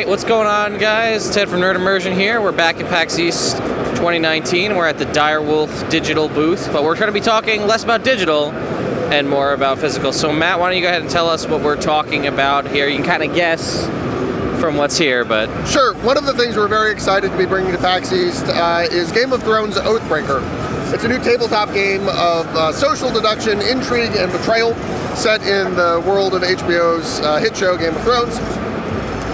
right, what's going on, guys? Ted from Nerd Immersion here. We're back at PAX East 2019. We're at the Direwolf digital booth, but we're going to be talking less about digital and more about physical. So Matt, why don't you go ahead and tell us what we're talking about here? You can kind of guess from what's here, but... Sure. One of the things we're very excited to be bringing to PAX East is Game of Thrones Oathbreaker. It's a new tabletop game of social deduction, intrigue, and betrayal set in the world of HBO's hit show Game of Thrones.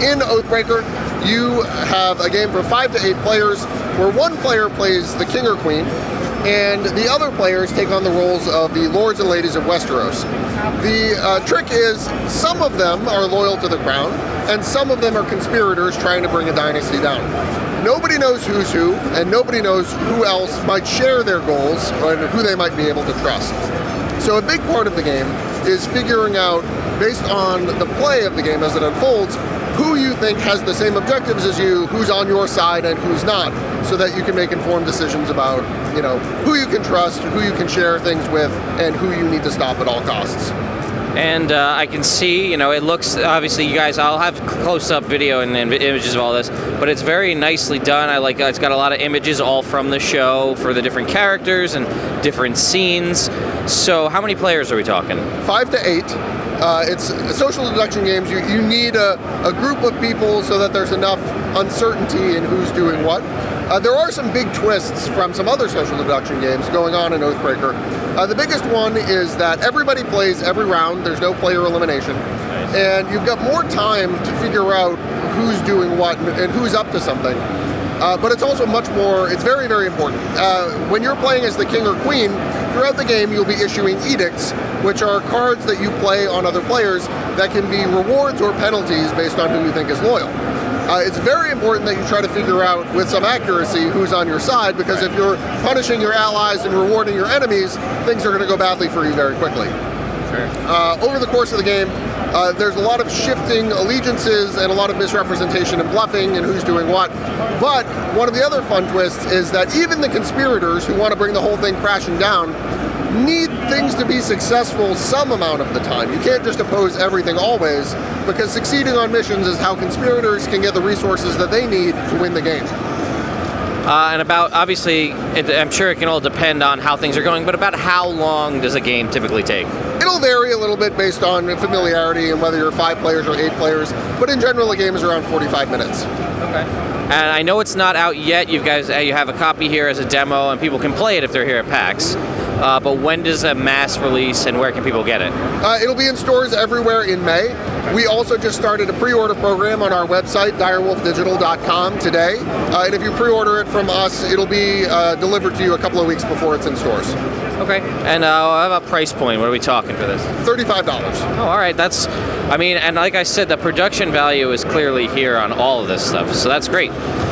In Oathbreaker, you have a game for 5 to 8 players where one player plays the king or queen, and the other players take on the roles of the lords and ladies of Westeros. The trick is some of them are loyal to the crown, and some of them are conspirators trying to bring a dynasty down. Nobody knows who's who, and nobody knows who else might share their goals and who they might be able to trust. So a big part of the game is figuring out, based on the play of the game as it unfolds, who you think has the same objectives as you, who's on your side and who's not, so that you can make informed decisions about, who you can trust, who you can share things with, and who you need to stop at all costs. And I can see, it looks, obviously, you guys, I'll have close-up video and images of all this, but it's very nicely done. I like it's got a lot of images all from the show for the different characters and different scenes. So how many players are we talking? 5 to 8. It's social deduction games. You need a group of people so that there's enough uncertainty in who's doing what. There are some big twists from some other social deduction games going on in Oathbreaker. The biggest one is that everybody plays every round. There's no player elimination. Nice. And you've got more time to figure out who's doing what and who's up to something. But it's also much more, it's very, very important. When you're playing as the king or queen, throughout the game you'll be issuing edicts, which are cards that you play on other players that can be rewards or penalties based on who you think is loyal. It's very important that you try to figure out with some accuracy who's on your side, because if you're punishing your allies and rewarding your enemies, things are going to go badly for you very quickly. Sure. Over the course of the game, there's a lot of shifting allegiances and a lot of misrepresentation and bluffing and who's doing what. But one of the other fun twists is that even the conspirators who want to bring the whole thing crashing down need things to be successful some amount of the time. You can't just oppose everything always, because succeeding on missions is how conspirators can get the resources that they need to win the game. And about, obviously, I'm sure it can all depend on how things are going, but about how long does a game typically take? It'll vary a little bit based on familiarity and whether you're 5 players or 8 players, but in general the game is around 45 minutes. Okay. And I know it's not out yet. You have a copy here as a demo, and people can play it if they're here at PAX. But when does a mass release, and where can people get it? It'll be in stores everywhere in May. We also just started a pre-order program on our website, direwolfdigital.com, today. And if you pre-order it from us, it'll be delivered to you a couple of weeks before it's in stores. Okay. And how about price point? What are we talking for this? $35. Oh, all right. And like I said, the production value is clearly here on all of this stuff, so that's great.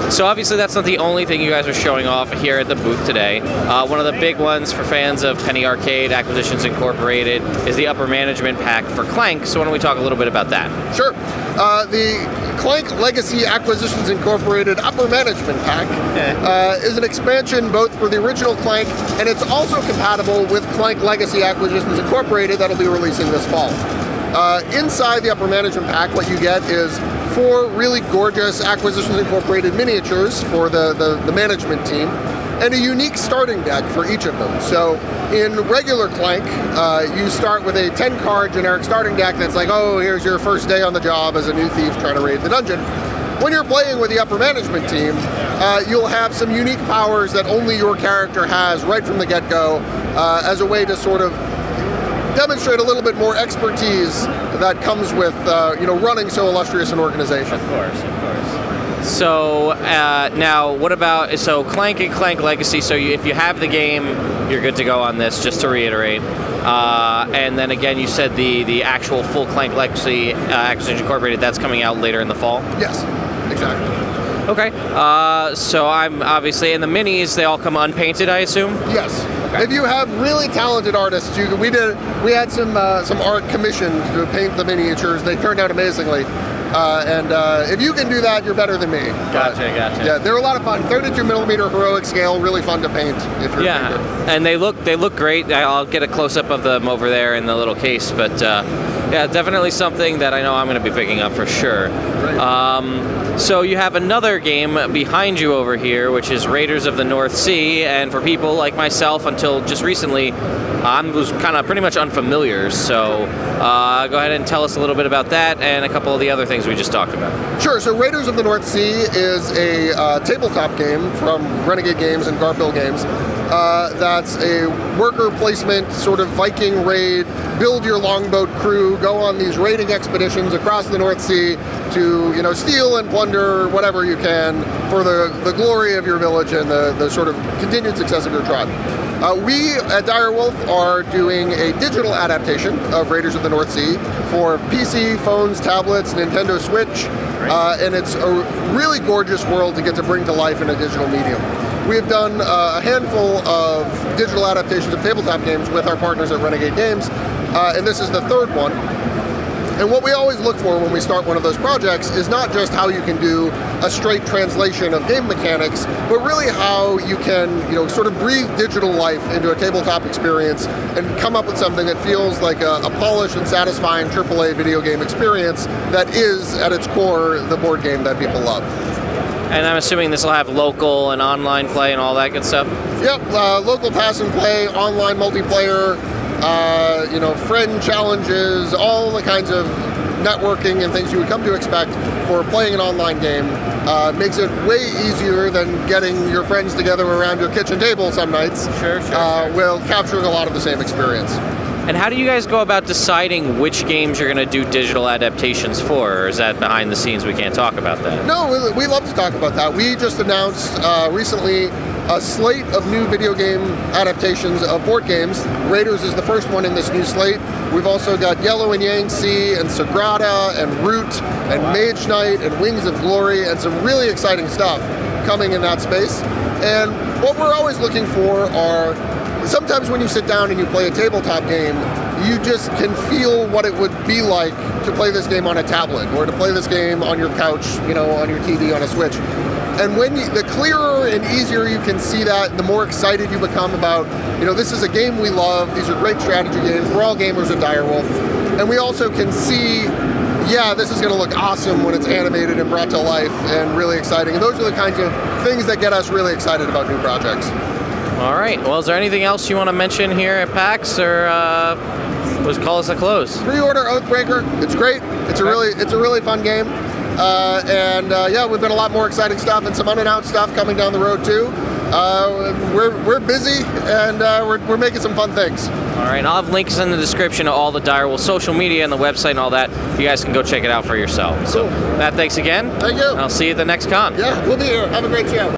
So obviously that's not the only thing you guys are showing off here at the booth today. One of the big ones for fans of Penny Arcade Acquisitions Incorporated is the Upper Management Pack for Clank, so why don't we talk a little bit about that? Sure. The Clank Legacy Acquisitions Incorporated Upper Management Pack is an expansion both for the original Clank, and it's also compatible with Clank Legacy Acquisitions Incorporated that'll be releasing this fall. Inside the Upper Management Pack, what you get is 4 really gorgeous Acquisitions Incorporated miniatures for the management team, and a unique starting deck for each of them. So in regular Clank, you start with a 10-card generic starting deck that's like, oh, here's your first day on the job as a new thief trying to raid the dungeon. When you're playing with the upper management team, you'll have some unique powers that only your character has right from the get-go, as a way to sort of demonstrate a little bit more expertise that comes with running so illustrious an organization. Of course. So now, what about Clank and Clank Legacy? So if you have the game, you're good to go on this. Just to reiterate, and then again, you said the actual full Clank Legacy Acquisitions Incorporated, that's coming out later in the fall. Yes, exactly. Okay. So I'm obviously, and the minis, they all come unpainted, I assume. Yes. Okay. If you have really talented artists, we had some art commissioned to paint the miniatures. They turned out amazingly. If you can do that, you're better than me. Gotcha. Yeah, they're a lot of fun. 32mm heroic scale, really fun to paint. If you're and they look great. I'll get a close up of them over there in the little case. But yeah, definitely something that I know I'm going to be picking up for sure. Right. Right. So you have another game behind you over here, which is Raiders of the North Sea, and for people like myself, until just recently, I was kind of pretty much unfamiliar. So go ahead and tell us a little bit about that and a couple of the other things we just talked about. Sure. So Raiders of the North Sea is a tabletop game from Renegade Games and Garphill Games. That's a worker placement sort of Viking raid, build your longboat crew, go on these raiding expeditions across the North Sea to, you know, steal and plunder whatever you can for the glory of your village and the sort of continued success of your tribe. We at Direwolf are doing a digital adaptation of Raiders of the North Sea for PC, phones, tablets, Nintendo Switch, and it's a really gorgeous world to get to bring to life in a digital medium. We've done a handful of digital adaptations of tabletop games with our partners at Renegade Games, and this is the third one. And what we always look for when we start one of those projects is not just how you can do a straight translation of game mechanics, but really how you can, you know, sort of breathe digital life into a tabletop experience and come up with something that feels like a polished and satisfying AAA video game experience that is, at its core, the board game that people love. And I'm assuming this will have local and online play and all that good stuff? Yep, local pass and play, online multiplayer, you know, friend challenges, all the kinds of networking and things you would come to expect for playing an online game. Makes it way easier than getting your friends together around your kitchen table some nights. Sure. While capturing a lot of the same experience. And how do you guys go about deciding which games you're going to do digital adaptations for, or is that behind the scenes we can't talk about that? No, we love to talk about that. We just announced recently a slate of new video game adaptations of board games. Raiders is the first one in this new slate. We've also got Yellow and Yangtze and Sagrada and Root and Mage Knight and Wings of Glory and some really exciting stuff coming in that space. And what we're always looking for are, sometimes when you sit down and you play a tabletop game, you just can feel what it would be like to play this game on a tablet or to play this game on your couch, you know, on your TV on a Switch. And when the clearer and easier you can see that, the more excited you become about, you know, this is a game we love. These are great strategy games. We're all gamers at Direwolf. And we also can see, yeah, this is going to look awesome when it's animated and brought to life and really exciting. And those are the kinds of things that get us really excited about new projects. All right. Well, is there anything else you want to mention here at PAX, or let's call us a close? Pre-order Oathbreaker. It's great. It's a really fun game. Yeah, we've got a lot more exciting stuff and some unannounced stuff coming down the road too. We're busy and we're making some fun things. All right. I'll have links in the description to all the Direwolf social media and the website and all that. You guys can go check it out for yourself. So, Matt, thanks again. Thank you. I'll see you at the next con. Yeah, we'll be here. Have a great show.